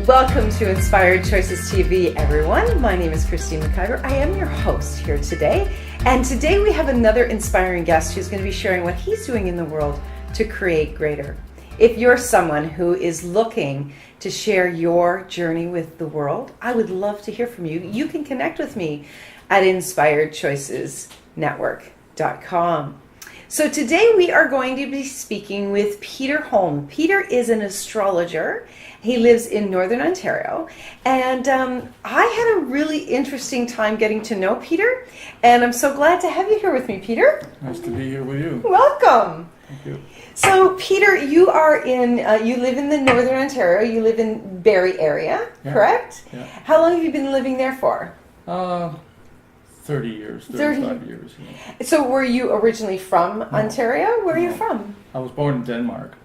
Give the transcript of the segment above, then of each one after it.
Welcome to Inspired Choices TV, everyone. My name is Christine McIver. I am your host here today. And today we have another inspiring guest who's going to be sharing what he's doing in the world to create greater. If you're someone who is looking to share your journey with the world, I would love to hear from you. You can connect with me at inspiredchoicesnetwork.com. So today we are going to be speaking with Peter Holm. Peter is an astrologer. He lives in Northern Ontario, and I had a really interesting time getting to know Peter, and I'm so glad to have you here with me, Peter. Nice to be here with you. Welcome. Thank you. So, Peter, you are you live in the Northern Ontario. You live in Barrie area, correct? Yeah. How long have you been living there for? 30 years, 35 years. Yeah. So, were you originally from Ontario? Where are you from? I was born in Denmark.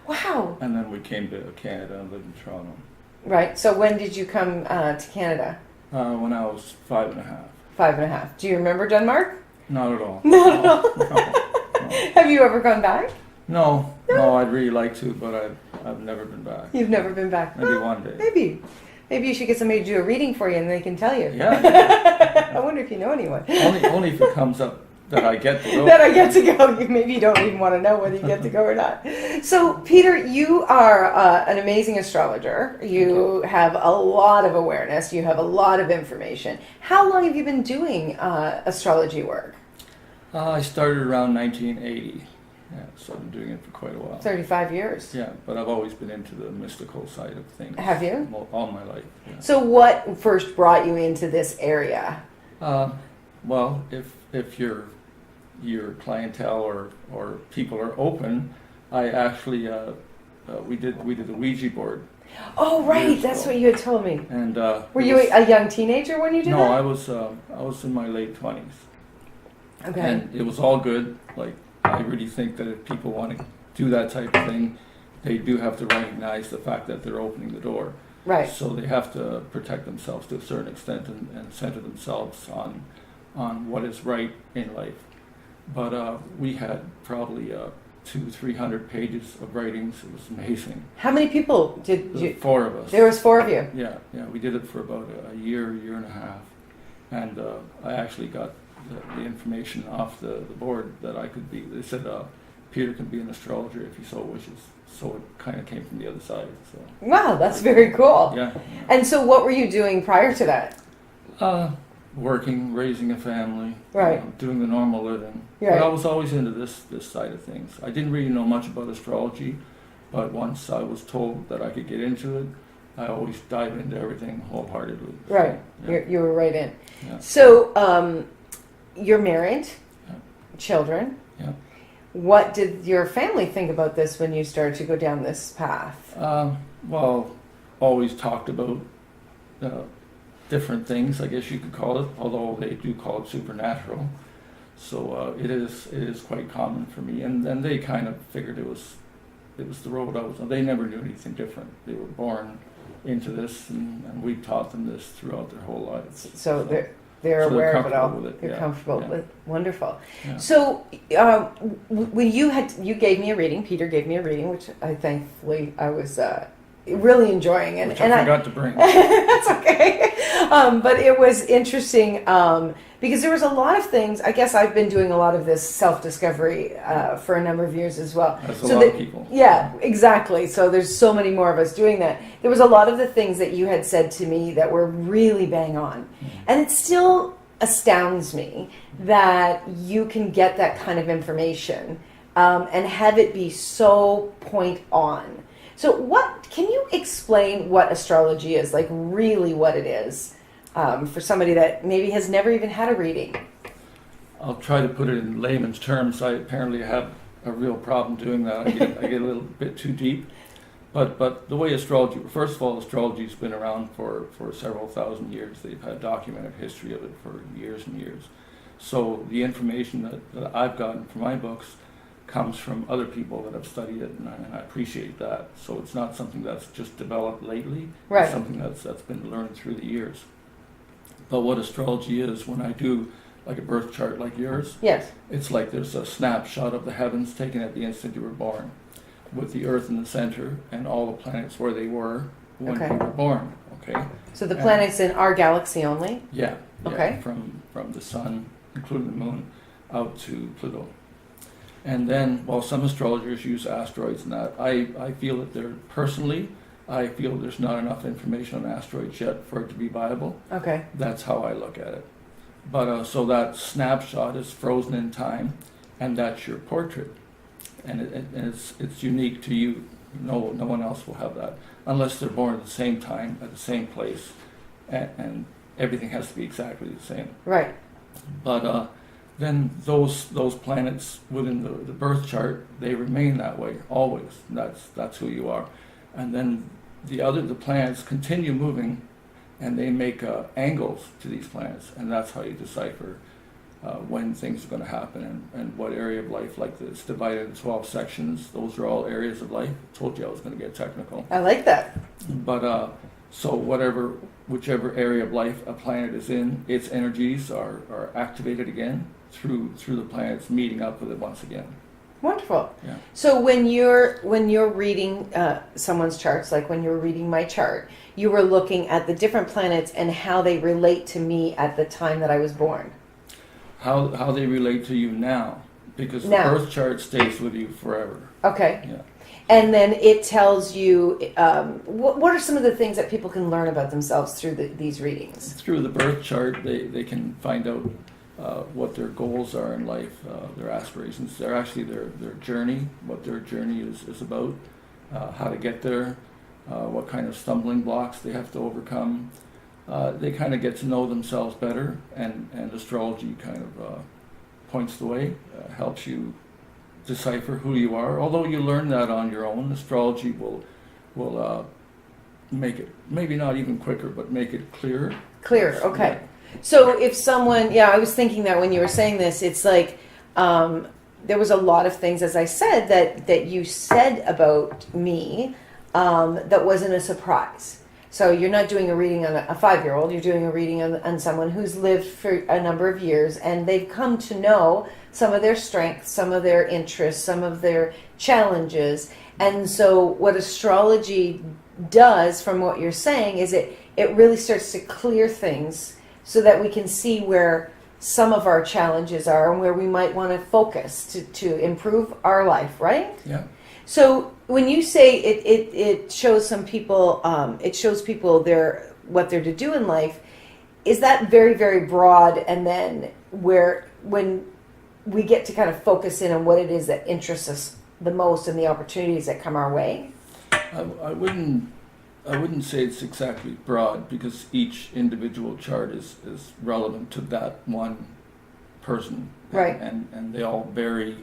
Wow. And then we came to Canada and lived in Toronto. Right. So, when did you come to Canada? When I was 5.5. 5.5. Do you remember Denmark? Not at all. Not at all. No. Have you ever gone back? No, I'd really like to, but I've never been back. You've never been back? Maybe one day. Maybe you should get somebody to do a reading for you and they can tell you. Yeah. I wonder if you know anyone. Only if it comes up that I get to go. That I get to go. Maybe you don't even want to know whether you get to go or not. So, Peter, you are an amazing astrologer. You have a lot of awareness. You have a lot of information. How long have you been doing astrology work? I started around 1980. Yeah, so I've been doing it for quite a while. 35 years. Yeah, but I've always been into the mystical side of things. Have you? All my life. Yeah. So what first brought you into this area? Well, if your clientele or people are open, I actually we did the Ouija board. Oh, right, that's what you had told me. And were you a young teenager when you did that? No, I was in my late 20s. Okay. And it was all good. Like, I really think that if people want to do that type of thing, they do have to recognize the fact that they're opening the door. Right. So they have to protect themselves to a certain extent and center themselves on what is right in life. But we had probably 200-300 pages of writings. It was amazing. How many people did you? 4 of us. There was 4 of you. Yeah. We did it for about a year and a half. And I actually got the information off the board that I could be. They said Peter can be an astrologer if he so wishes. So it kind of came from the other side. So. Wow, that's very cool. Yeah. And so what were you doing prior to that? Working, raising a family, right. Doing the normal living. Right. But I was always into this side of things. I didn't really know much about astrology, but once I was told that I could get into it, I always dive into everything wholeheartedly. Right. So, yeah. You were right in. Yeah. So you're married, children. Yeah. What did your family think about this when you started to go down this path? Well, always talked about different things, I guess you could call it, although they do call it supernatural. So it is quite common for me, and they kind of figured it was the road I was on. They never knew anything different. They were born into this, and we taught them this throughout their whole lives. So they're aware of it all. They're comfortable with it. Wonderful. Yeah. So when you gave me a reading, Peter gave me a reading, which I was really enjoying, Which I forgot to bring. That's okay. But it was interesting because there was a lot of things. I guess I've been doing a lot of this self-discovery for a number of years as well. That's a lot of people. Yeah, exactly. So there's so many more of us doing that. There was a lot of the things that you had said to me that were really bang on. And it still astounds me that you can get that kind of information and have it be so point on. So can you explain what astrology is, like really what it is, for somebody that maybe has never even had a reading? I'll try to put it in layman's terms. I apparently have a real problem doing that. I get a little bit too deep. But the way astrology, first of all, astrology's been around for several thousand years. They've had documented history of it for years and years. So the information that I've gotten from my books comes from other people that have studied it, and I appreciate that. So it's not something that's just developed lately. Right. It's something that's been learned through the years. But what astrology is, when I do like a birth chart like yours, yes, it's like there's a snapshot of the heavens taken at the instant you were born, with the Earth in the center and all the planets where they were when Okay. you were born. Okay. So the And- planets in our galaxy only? Yeah. Okay. From the sun, including the moon, out to Pluto. And then, while some astrologers use asteroids and that, I feel that I feel there's not enough information on asteroids yet for it to be viable. Okay. That's how I look at it. But so that snapshot is frozen in time, and that's your portrait, and it's unique to you. No one else will have that unless they're born at the same time at the same place, and everything has to be exactly the same. Right. But then those planets within the birth chart, they remain that way always. That's who you are, and then the planets continue moving, and they make angles to these planets, and that's how you decipher when things are going to happen and what area of life. Like it's divided into 12 sections. Those are all areas of life. I told you I was going to get technical. I like that. But so whichever area of life a planet is in, its energies are activated again through the planets meeting up with it once again. Wonderful. Yeah. So when you're reading someone's charts, like when you're reading my chart, you were looking at the different planets and how they relate to me at the time that I was born. How they relate to you now, because the Now. birth chart stays with you forever. Okay. Yeah. And then it tells you what are some of the things that people can learn about themselves through these readings. Through the birth chart, they can find out what their goals are in life, their aspirations. They're actually their journey, what their journey is about, how to get there, what kind of stumbling blocks they have to overcome. They kind of get to know themselves better, and astrology kind of points the way, helps you decipher who you are. Although you learn that on your own, astrology will make it maybe not even quicker, but make it clearer. Clear, okay. So if someone, I was thinking that when you were saying this, it's like there was a lot of things, as I said, that you said about me that wasn't a surprise. So you're not doing a reading on a 5-year-old, you're doing a reading on someone who's lived for a number of years, and they've come to know some of their strengths, some of their interests, some of their challenges. And so what astrology does, from what you're saying, is it really starts to clear things so that we can see where some of our challenges are and where we might want to focus to improve our life, right? Yeah. So when you say it shows some people, it shows people what they're to do in life, is that very, very broad? And then when we get to kind of focus in on what it is that interests us the most and the opportunities that come our way? I wouldn't say it's exactly broad, because each individual chart is relevant to that one person, Right. And they all vary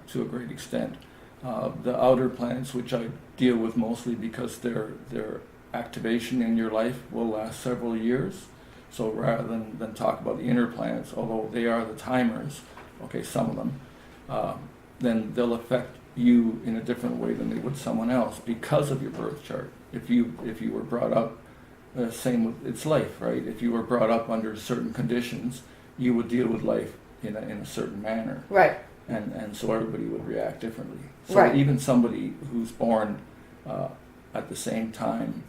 to a great extent. The outer planets, which I deal with mostly because their activation in your life will last several years. So rather than talk about the inner planets, although they are the timers, okay, some of them, then they'll affect you in a different way than they would someone else because of your birth chart. If you were brought up, same with it's life, right? If you were brought up under certain conditions, you would deal with life in a certain manner. Right. And so everybody would react differently. So Right. even somebody who's born at the same time,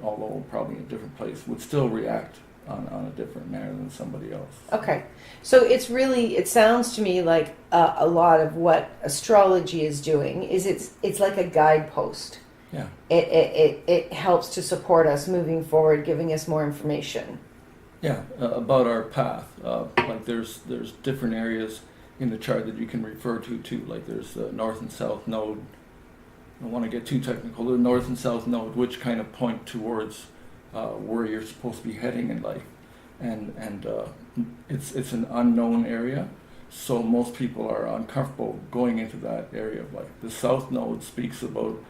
although probably in a different place, would still react on a different manner than somebody else. Okay. So it sounds to me like a lot of what astrology is doing is it's like a guidepost. Yeah. It helps to support us moving forward, giving us more information. Yeah, about our path. Like there's different areas in the chart that you can refer to too. Like there's the north and south node. I don't want to get too technical. The north and south node, which kind of point towards where you're supposed to be heading in life, and it's an unknown area, so most people are uncomfortable going into that area of life. The south node speaks about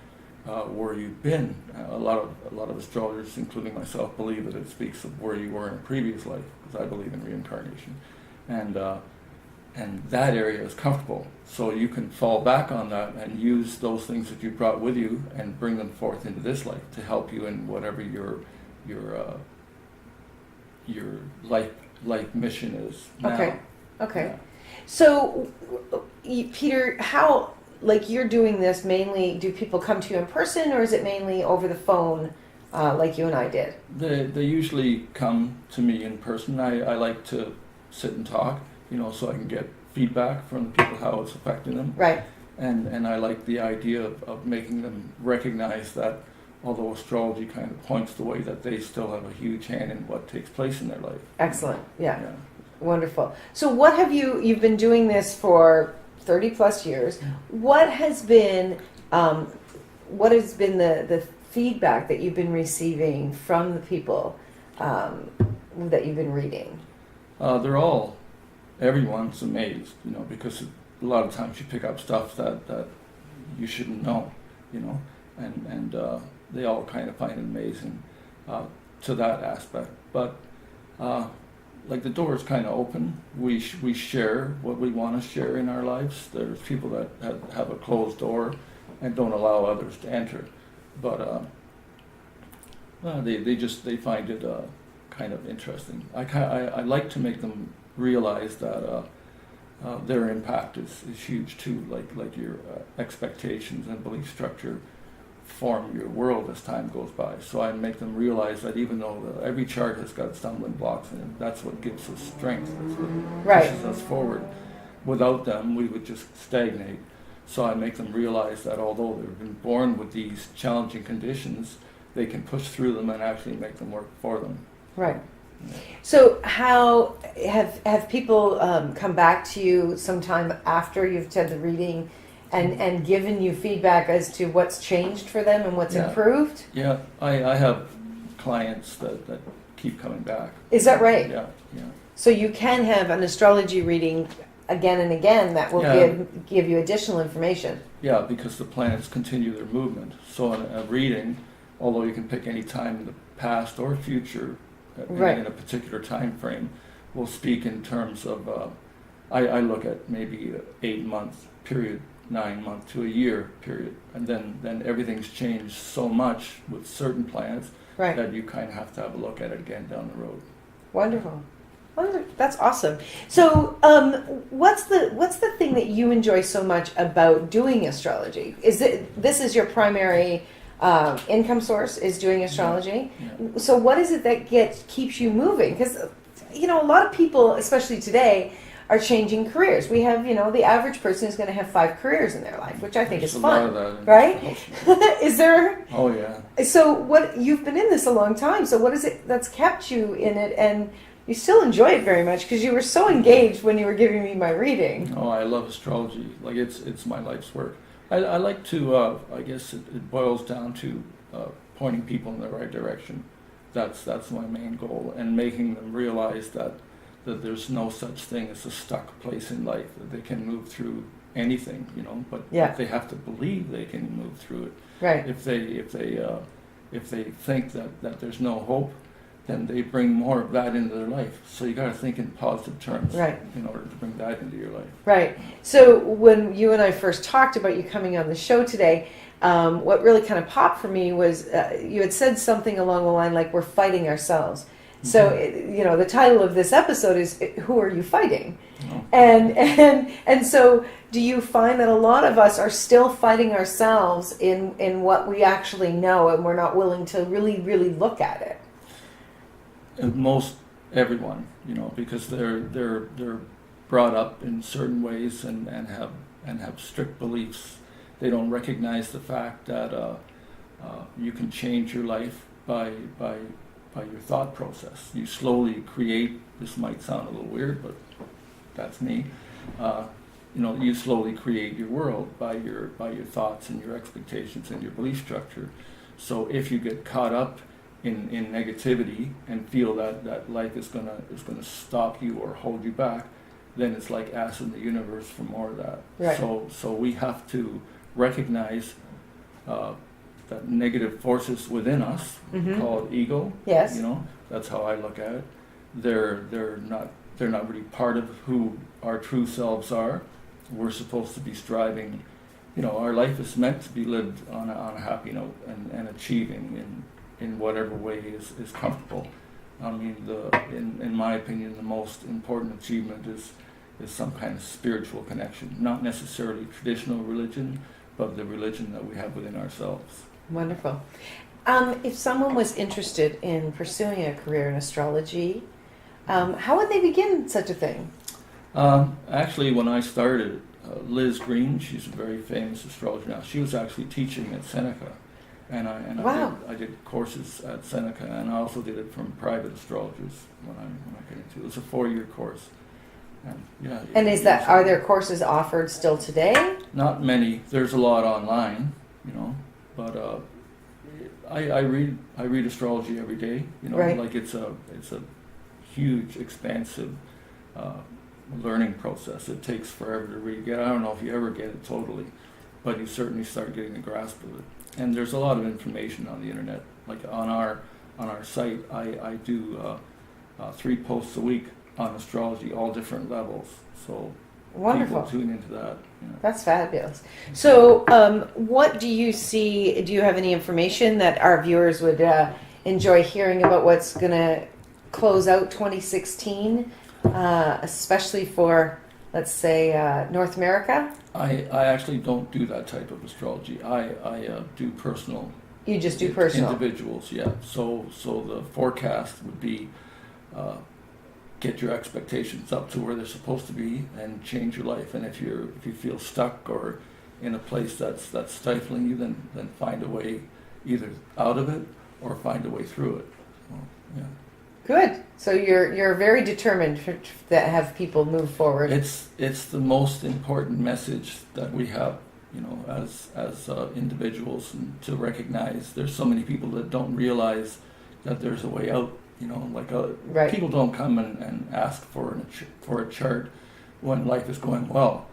where you've been. A lot of astrologers, including myself, believe that it speaks of where you were in a previous life, because I believe in reincarnation, and that area is comfortable. So you can fall back on that and use those things that you brought with you and bring them forth into this life to help you in whatever your life mission is now. Okay. Yeah. So, Peter, how, like, you're doing this mainly, do people come to you in person, or is it mainly over the phone like you and I did? They usually come to me in person. I like to sit and talk, so I can get feedback from the people how it's affecting them. Right. And I like the idea of making them recognize that although astrology kind of points the way, that they still have a huge hand in what takes place in their life. Excellent. Yeah. Yeah. Wonderful. So what have you've been doing this for 30 plus years. What has been the feedback that you've been receiving from the people that you've been reading? Everyone's amazed, because a lot of times you pick up stuff that you shouldn't know, and they all kind of find it amazing to that aspect. But like the door is kind of open. We share what we want to share in our lives. There's people that have a closed door and don't allow others to enter. But they find it kind of interesting. I like to make them realize that their impact is huge too. Like your expectations and belief structure form your world as time goes by. So I make them realize that even though every chart has got stumbling blocks in it, that's what gives us strength. That's what pushes us forward. Without them, we would just stagnate. So I make them realize that although they've been born with these challenging conditions, they can push through them and actually make them work for them. Right. So how have people come back to you sometime after you've done the reading and given you feedback as to what's changed for them and what's improved? Yeah, I have clients that keep coming back. Is that right? Yeah. So you can have an astrology reading again and again that will give you additional information. Yeah, because the planets continue their movement. So in a reading, although you can pick any time in the past or future in a particular time frame, will speak in terms of, I look at maybe 8-month period, 9-month to a year period, and then everything's changed so much with certain planets that you kind of have to have a look at it again down the road. Wonderful. That's awesome. So, what's the thing that you enjoy so much about doing astrology? This is your primary income source? Is doing astrology? Yeah. So, what is it that keeps you moving? Because a lot of people, especially today, are changing careers. We have, the average person is going to have 5 careers in their life, which I think is fun, right? Is there? Oh yeah. So, you've been in this a long time. So, what is it that's kept you in it and you still enjoy it very much because you were so engaged when you were giving me my reading? Oh, I love astrology. Like it's my life's work. I like to. I guess it boils down to pointing people in the right direction. That's my main goal, and making them realize that there's no such thing as a stuck place in life. That they can move through anything, But they have to believe they can move through it. Right. If they think that there's no hope, then they bring more of that into their life. So you got to think in positive terms in order to bring that into your life. Right. So when you and I first talked about you coming on the show today, what really kind of popped for me was you had said something along the line like we're fighting ourselves. So the title of this episode is "Who Are You Fighting?" Oh. And so do you find that a lot of us are still fighting ourselves in what we actually know, and we're not willing to really, really look at it? Most everyone, because they're brought up in certain ways and have strict beliefs. They don't recognize the fact that you can change your life by your thought process. You slowly create. This might sound a little weird, but that's me. You slowly create your world by your thoughts and your expectations and your belief structure. So if you get caught up in negativity and feel that life is gonna stop you or hold you back, then it's like asking the universe for more of that. Right. So we have to recognize that negative forces within us, called ego. Yes. That's how I look at it. They're not really part of who our true selves are. We're supposed to be striving. Our life is meant to be lived on a happy note and achieving in whatever way is comfortable. I mean, in my opinion, the most important achievement is some kind of spiritual connection, not necessarily traditional religion, but the religion that we have within ourselves. Wonderful. If someone was interested in pursuing a career in astrology, how would they begin such a thing? Actually, when I started, Liz Green, she's a very famous astrologer now. She was actually teaching at Seneca, and Wow. I did courses at Seneca, and I also did it from private astrologers when I got into it. It was a 4-year course, and yeah. And are there courses offered still today? Not many. There's a lot online, but I read astrology every day. Right. Like it's a huge, expansive learning process. It takes forever to read. I don't know if you ever get it totally, but you certainly start getting the grasp of it. And there's a lot of information on the internet. Like on our site, I do 3 posts a week on astrology, all different levels. So Wonderful. people tune into that. That's fabulous. So, what do you see? Do you have any information that our viewers would enjoy hearing about what's going to close out 2016, especially for, let's say, North America? I actually don't do that type of astrology. I do personal. You just do personal. Individuals, yeah. So the forecast would be get your expectations up to where they're supposed to be and change your life. And if you feel stuck or in a place that's stifling you, then find a way either out of it or find a way through it. So, yeah. Good. So you're very determined to have people move forward. It's the most important message that we have, as individuals, and to recognize there's so many people that don't realize that there's a way out. Right. People don't come and ask for a chart when life is going well.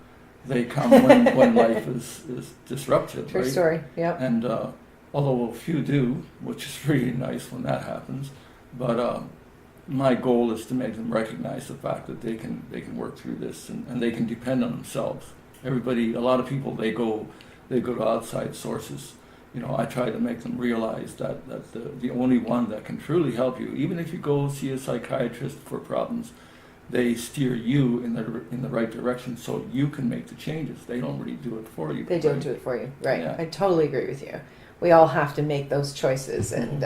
They come when life is disruptive. True right? story. Yep. And although a few do, which is really nice when that happens, but my goal is to make them recognize the fact that they can work through this and they can depend on themselves. A lot of people, they go to outside sources. I try to make them realize that the only one that can truly help you, even if you go see a psychiatrist for problems, they steer you in the right direction so you can make the changes. They don't really do it for you. They don't do it for you. Right. Yeah. I totally agree with you. We all have to make those choices, and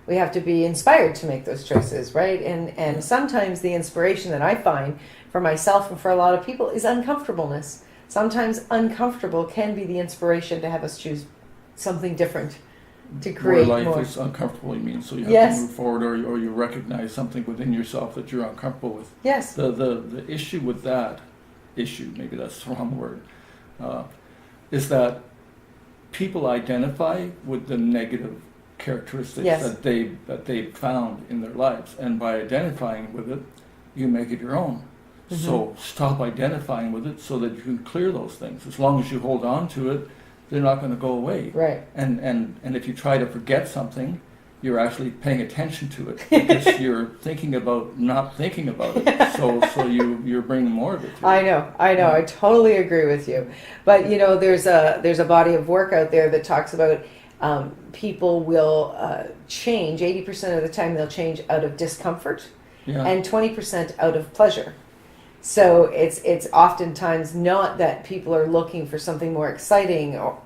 we have to be inspired to make those choices, right? And sometimes the inspiration that I find for myself and for a lot of people is uncomfortableness. Sometimes uncomfortable can be the inspiration to have us choose something different, to create more. more. Life is uncomfortable, you mean, so you have Yes. to move forward, or you recognize something within yourself that you're uncomfortable with. Yes. The issue with that maybe that's the wrong word, is that people identify with the negative characteristics Yes. that they've found in their lives, and by identifying with it, you make it your own. Mm-hmm. So stop identifying with it so that you can clear those things. As long as you hold on to it, they're not going to go away. Right. And if you try to forget something, you're actually paying attention to it because you're thinking about not thinking about it. So you're bringing more of it to I it. know. I totally agree with you. But there's a body of work out there that talks about people will change 80% of the time. They'll change out of discomfort, Yeah. and 20% out of pleasure. So it's oftentimes not that people are looking for something more exciting, or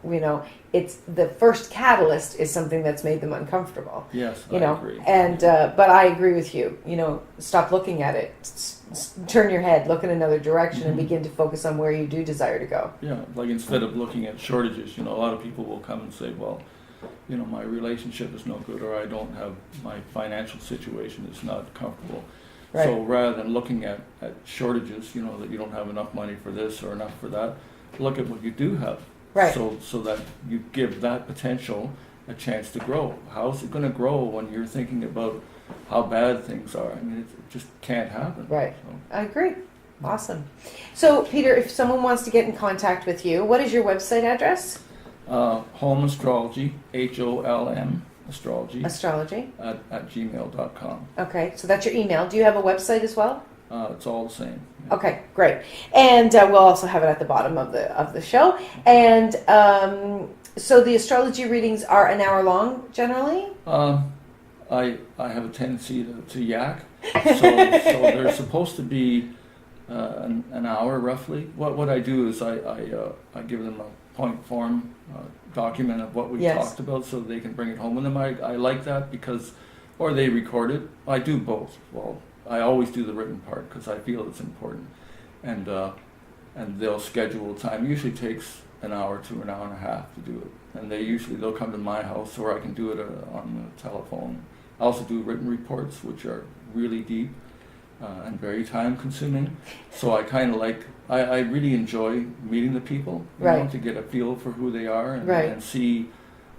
it's the first catalyst is something that's made them uncomfortable. Yes, I agree. And but I agree with you. Stop looking at it. Turn your head, look in another direction, and begin to focus on where you do desire to go. Yeah, like instead of looking at shortages, a lot of people will come and say, well, my relationship is no good, or I don't have, my financial situation is not comfortable. Right. So rather than looking at shortages, that you don't have enough money for this or enough for that, look at what you do have. Right. So that you give that potential a chance to grow. How's it going to grow when you're thinking about how bad things are? I mean, it just can't happen. Right. So, I agree. Awesome. So, Peter, if someone wants to get in contact with you, what is your website address? holmastrology, HOLM astrology Astrology. at gmail.com. Okay, so that's your email. Do you have a website as well? It's all the same. Yeah. Okay, great. And we'll also have it at the bottom of the show. And so the astrology readings are an hour long, generally? I have a tendency to yak, so they're supposed to be an hour roughly. What I do is I give them point form document of what we Yes. talked about, so they can bring it home with them. I like that because, or they record it. I do both. Well, I always do the written part because I feel it's important, and they'll schedule time. Usually takes an hour to an hour and a half to do it, and they'll come to my house, or I can do it on the telephone. I also do written reports, which are really deep and very time consuming. So I kind of I really enjoy meeting the people, you know, Right. to get a feel for who they are Right. and see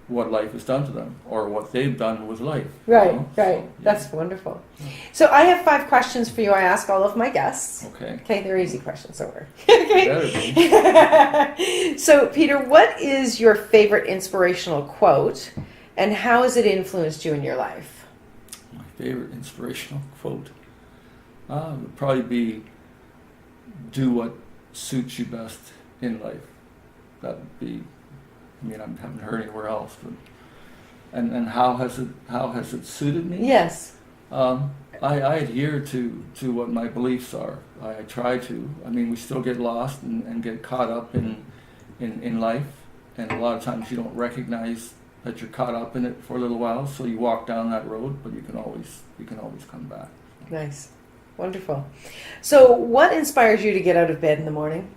what life has done to them or what they've done with life. Right, you know? right. So, yeah. That's wonderful. So I have 5 questions for you. I ask all of my guests. Okay. Okay, they're easy questions, don't worry. Better be. So, Peter, what is your favorite inspirational quote, and how has it influenced you in your life? My favorite inspirational quote would probably be, do what suits you best in life. That would be, I mean, I haven't heard anywhere else, but, and how has it suited me? Yes. I adhere to what my beliefs are. I try to. I mean, we still get lost and get caught up in life, and a lot of times you don't recognize that you're caught up in it for a little while, so you walk down that road, but you can always come back. Nice. Wonderful. So, what inspires you to get out of bed in the morning?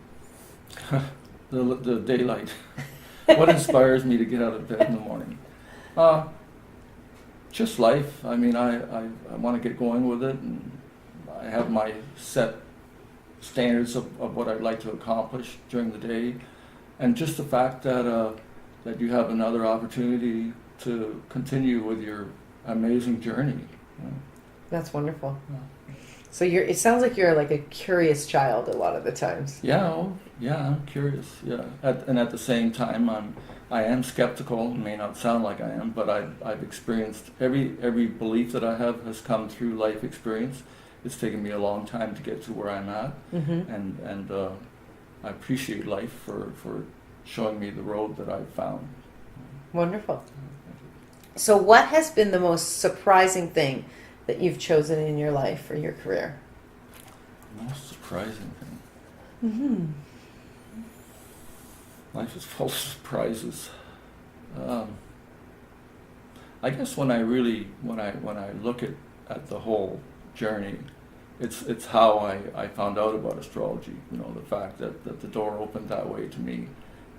The daylight. What inspires me to get out of bed in the morning? Just life. I mean, I want to get going with it, and I have my set standards of what I'd like to accomplish during the day, and just the fact that that you have another opportunity to continue with your amazing journey. You know? That's wonderful. Yeah. So it sounds like you're like a curious child a lot of the times. Yeah, I'm curious. Yeah, and at the same time, I am skeptical. It may not sound like I am, but I've experienced every belief that I have has come through life experience. It's taken me a long time to get to where I'm at, Mm-hmm. and I appreciate life for showing me the road that I've found. Wonderful. So, what has been the most surprising thing that you've chosen in your life or your career? Most surprising thing. Mm-hmm. Life is full of surprises. I guess when I look at the whole journey, it's how I found out about astrology. You know, the fact that the door opened that way to me,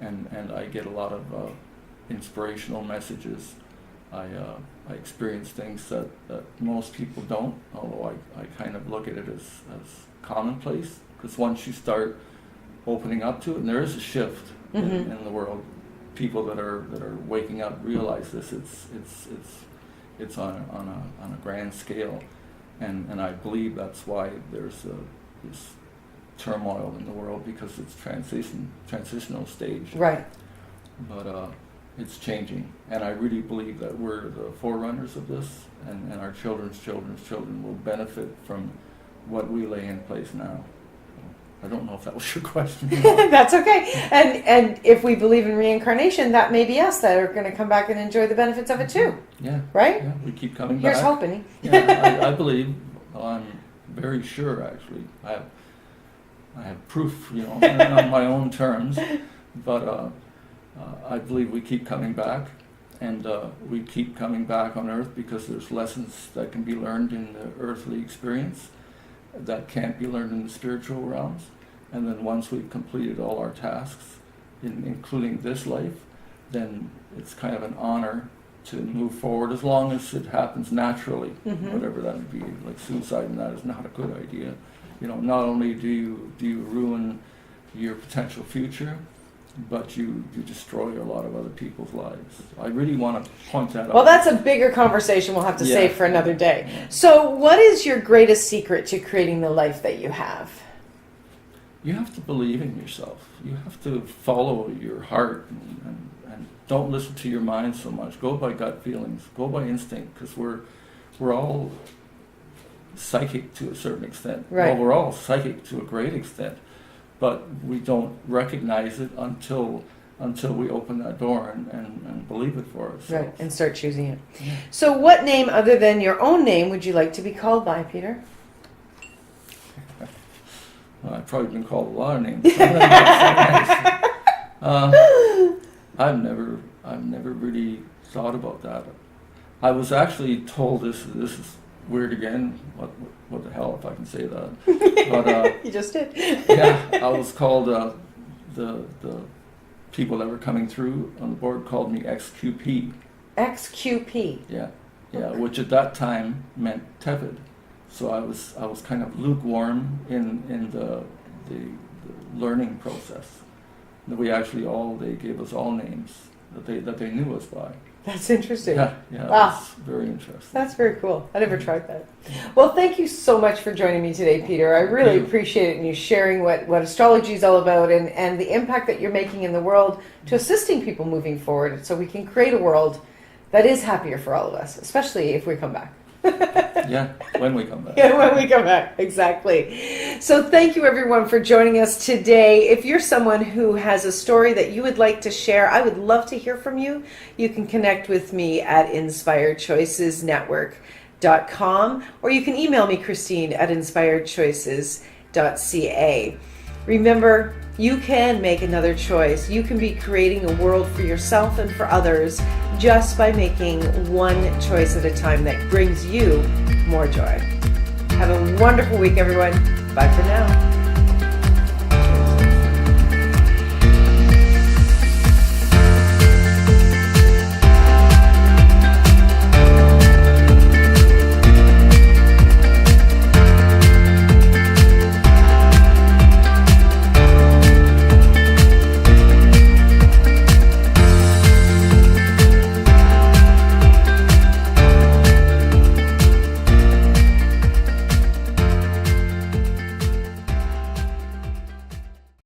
and I get a lot of inspirational messages. I experience things that most people don't, although I kind of look at it as commonplace, because once you start opening up to it, and there is a shift Mm-hmm. in the world, people that are waking up realize this. It's on a grand scale, and I believe that's why there's this turmoil in the world, because it's transitional stage. Right. But it's changing, and I really believe that we're the forerunners of this, and our children's children will benefit from what we lay in place now. I don't know if that was your question. That's okay. And if we believe in reincarnation, that may be us that are going to come back and enjoy the benefits of it too. Yeah. Right? Yeah, we keep coming Here's back. hoping. Yeah, I believe. Well, I'm very sure, actually. I have proof, you know, on my own terms, but I believe we keep coming back, and we keep coming back on Earth because there's lessons that can be learned in the earthly experience that can't be learned in the spiritual realms. And then once we've completed all our tasks, including this life, then it's kind of an honor to move forward, as long as it happens naturally, Mm-hmm. whatever that would be. Like suicide, and that is not a good idea. You know, not only do you ruin your potential future, but you destroy a lot of other people's lives. I really want to point that out. Well, that's a bigger conversation we'll have to Yeah. save for another day. Yeah. So, what is your greatest secret to creating the life that you have? You have to believe in yourself. You have to follow your heart, and don't listen to your mind so much. Go by gut feelings. Go by instinct, because we're all psychic to a certain extent. Right. Well, we're all psychic to a great extent, but we don't recognize it until we open that door and believe it for ourselves. Right, and start choosing it. Yeah. So, what name other than your own name would you like to be called by, Peter? Well, I've probably been called a lot of names. Some of them are so nice. I've never really thought about that. I was actually told this is weird again. What the hell if I can say that? But You just did. yeah, I was called the people that were coming through on the board called me XQP. XQP. Yeah, which at that time meant tepid. So I was kind of lukewarm in the learning process. They gave us all names that they knew us by. That's interesting. Yeah, that's very interesting. That's very cool. I never tried that. Well, thank you so much for joining me today, Peter. I really appreciate it, and you sharing what astrology is all about and the impact that you're making in the world to assisting people moving forward so we can create a world that is happier for all of us, especially if we come back. Yeah, when we come back. Yeah, when we come back, exactly. So thank you everyone for joining us today. If you're someone who has a story that you would like to share, I would love to hear from you. You can connect with me at inspiredchoicesnetwork.com, or you can email me, Christine, at inspiredchoices.ca. Remember, you can make another choice. You can be creating a world for yourself and for others just by making one choice at a time that brings you more joy. Have a wonderful week, everyone. Bye for now.